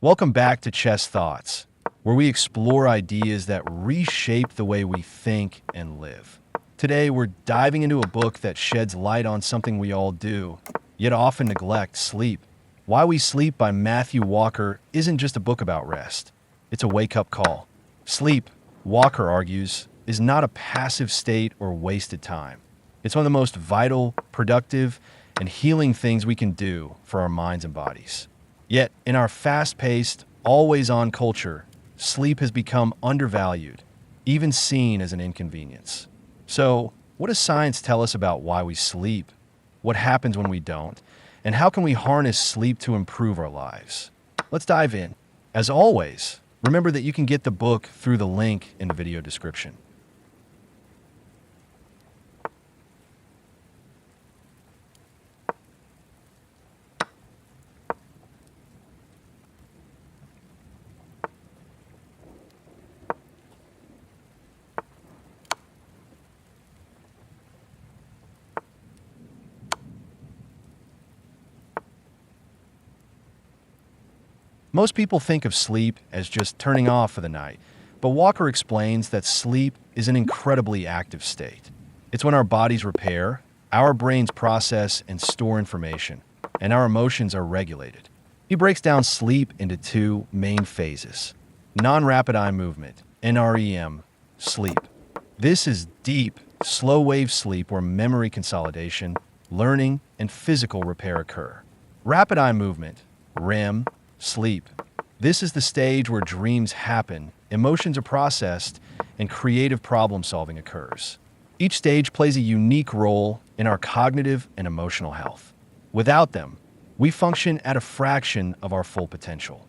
Welcome back to Chess Thoughts, where we explore ideas that reshape the way we think and live. Today, we're diving into a book that sheds light on something we all do, yet often neglect: sleep. Why We Sleep by Matthew Walker isn't just a book about rest, it's a wake up call. Sleep, Walker argues, is not a passive state or wasted time. It's one of the most vital, productive, and healing things we can do for our minds and bodies. Yet, in our fast paced, always on culture, sleep has become undervalued, even seen as an inconvenience. So, what does science tell us about why we sleep? What happens when we don't? And how can we harness sleep to improve our lives? Let's dive in. As always, remember that you can get the book through the link in the video description. Most people think of sleep as just turning off for the night, but Walker explains that sleep is an incredibly active state. It's when our bodies repair, our brains process and store information, and our emotions are regulated. He breaks down sleep into two main phases: non-rapid eye movement, NREM, sleep. This is deep, slow-wave sleep where memory consolidation, learning, and physical repair occur. Rapid eye movement, REM, sleep. This is the stage where dreams happen, emotions are processed, and creative problem solving occurs. Each stage plays a unique role in our cognitive and emotional health. Without them, we function at a fraction of our full potential.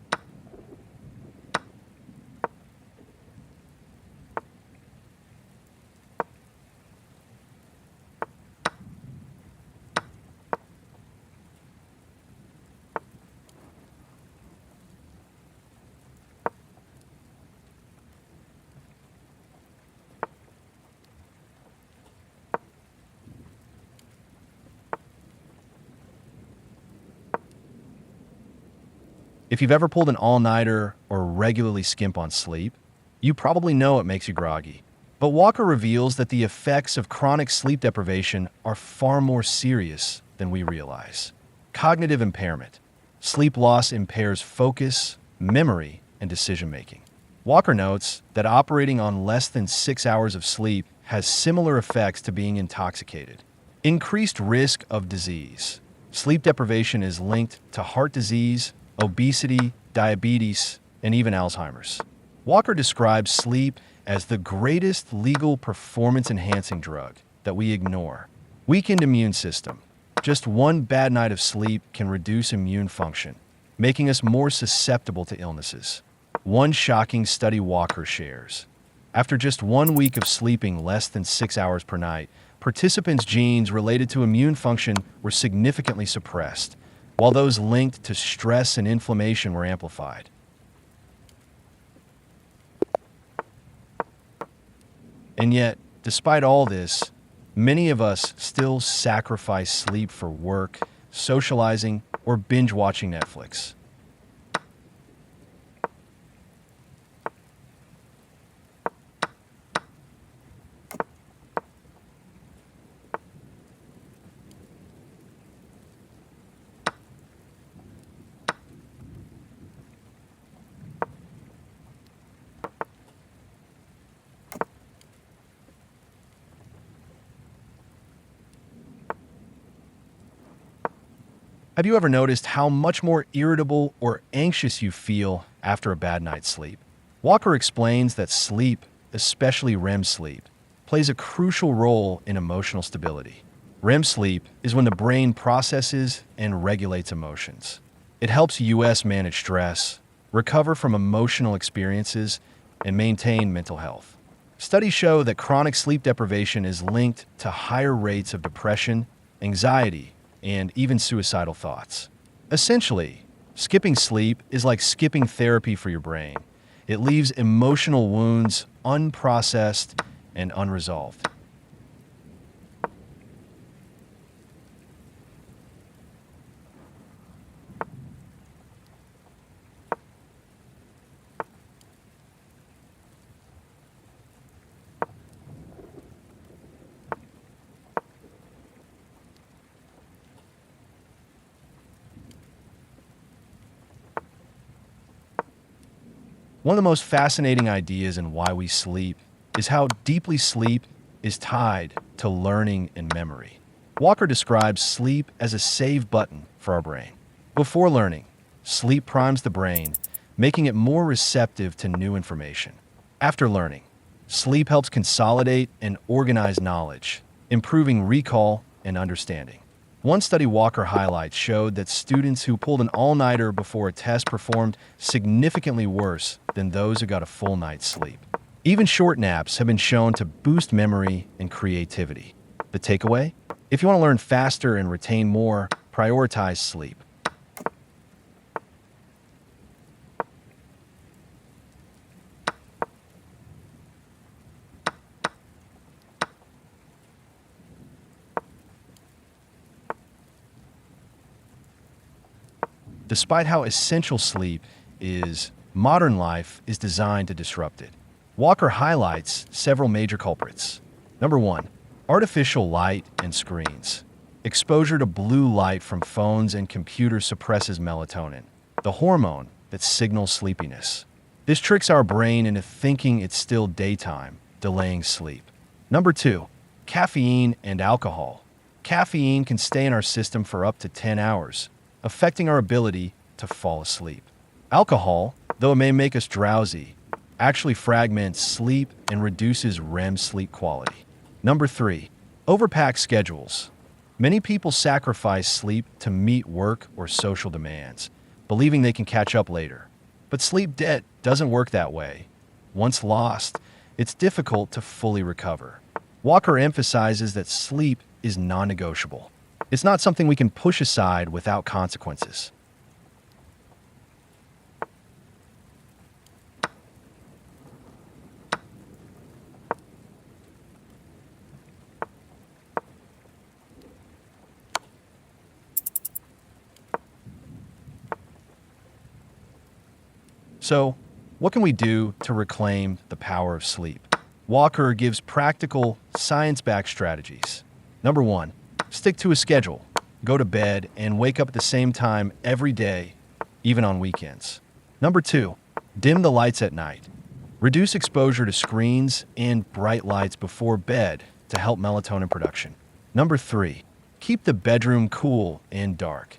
If you've ever pulled an all-nighter or regularly skimp on sleep, you probably know it makes you groggy. But Walker reveals that the effects of chronic sleep deprivation are far more serious than we realize. Cognitive impairment. Sleep loss impairs focus, memory, and decision-making. Walker notes that operating on less than 6 hours of sleep has similar effects to being intoxicated. Increased risk of disease. Sleep deprivation is linked to heart disease, obesity, diabetes, and even Alzheimer's. Walker describes sleep as the greatest legal performance-enhancing drug that we ignore. Weakened immune system. Just one bad night of sleep can reduce immune function, making us more susceptible to illnesses. One shocking study Walker shares: after just 1 week of sleeping less than 6 hours per night, participants' genes related to immune function were significantly suppressed, while those linked to stress and inflammation were amplified. And yet, despite all this, many of us still sacrifice sleep for work, socializing, or binge watching Netflix. Have you ever noticed how much more irritable or anxious you feel after a bad night's sleep? Walker explains that sleep, especially REM sleep, plays a crucial role in emotional stability. REM sleep is when the brain processes and regulates emotions. It helps us manage stress, recover from emotional experiences, and maintain mental health. Studies show that chronic sleep deprivation is linked to higher rates of depression, anxiety, and even suicidal thoughts. Essentially, skipping sleep is like skipping therapy for your brain. It leaves emotional wounds unprocessed and unresolved. One of the most fascinating ideas in why we sleep is how deeply sleep is tied to learning and memory. Walker describes sleep as a save button for our brain. Before learning, sleep primes the brain, making it more receptive to new information. After learning, sleep helps consolidate and organize knowledge, improving recall and understanding. One study Walker highlights showed that students who pulled an all-nighter before a test performed significantly worse than those who got a full night's sleep. Even short naps have been shown to boost memory and creativity. The takeaway? If you want to learn faster and retain more, prioritize sleep. Despite how essential sleep is, modern life is designed to disrupt it. Walker highlights several major culprits. Number one, artificial light and screens. Exposure to blue light from phones and computers suppresses melatonin, the hormone that signals sleepiness. This tricks our brain into thinking it's still daytime, delaying sleep. Number two, caffeine and alcohol. Caffeine can stay in our system for up to 10 hours, affecting our ability to fall asleep. Alcohol, though it may make us drowsy, actually fragments sleep and reduces REM sleep quality. Number three, overpacked schedules. Many people sacrifice sleep to meet work or social demands, believing they can catch up later. But sleep debt doesn't work that way. Once lost, it's difficult to fully recover. Walker emphasizes that sleep is non-negotiable. It's not something we can push aside without consequences. So, what can we do to reclaim the power of sleep? Walker gives practical, science-backed strategies. Number one, stick to a schedule. Go to bed and wake up at the same time every day, even on weekends. Number two, dim the lights at night. Reduce exposure to screens and bright lights before bed to help melatonin production. Number three, keep the bedroom cool and dark.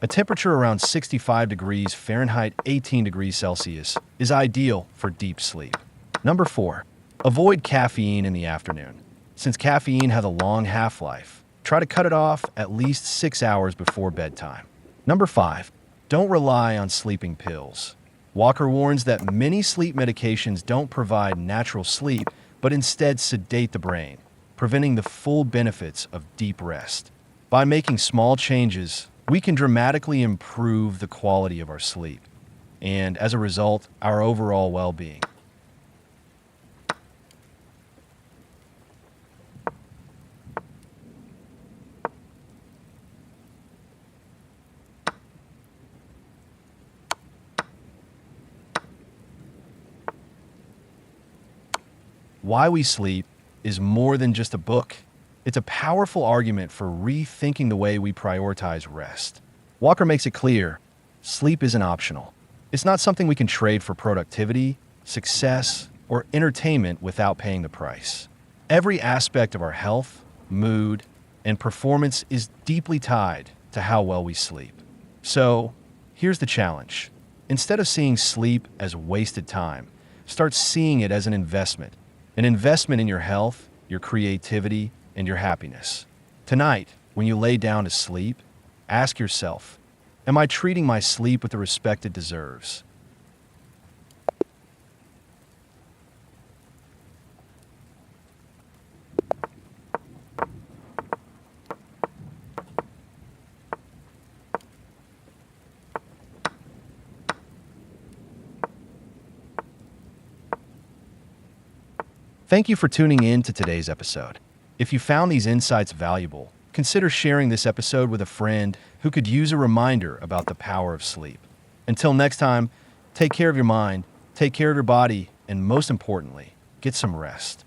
A temperature around 65 degrees Fahrenheit, 18 degrees Celsius, is ideal for deep sleep. Number four, avoid caffeine in the afternoon. Since caffeine has a long half-life, try to cut it off at least 6 hours before bedtime. Number five, don't rely on sleeping pills. Walker warns that many sleep medications don't provide natural sleep, but instead sedate the brain, preventing the full benefits of deep rest. By making small changes, we can dramatically improve the quality of our sleep, and as a result, our overall well-being. Why We Sleep is more than just a book. It's a powerful argument for rethinking the way we prioritize rest. Walker makes it clear, sleep isn't optional. It's not something we can trade for productivity, success, or entertainment without paying the price. Every aspect of our health, mood, and performance is deeply tied to how well we sleep. So, here's the challenge. Instead of seeing sleep as wasted time, start seeing it as an investment in your health, your creativity, and your happiness. Tonight, when you lay down to sleep, ask yourself, am I treating my sleep with the respect it deserves? Thank you for tuning in to today's episode. If you found these insights valuable, consider sharing this episode with a friend who could use a reminder about the power of sleep. Until next time, take care of your mind, take care of your body, and most importantly, get some rest.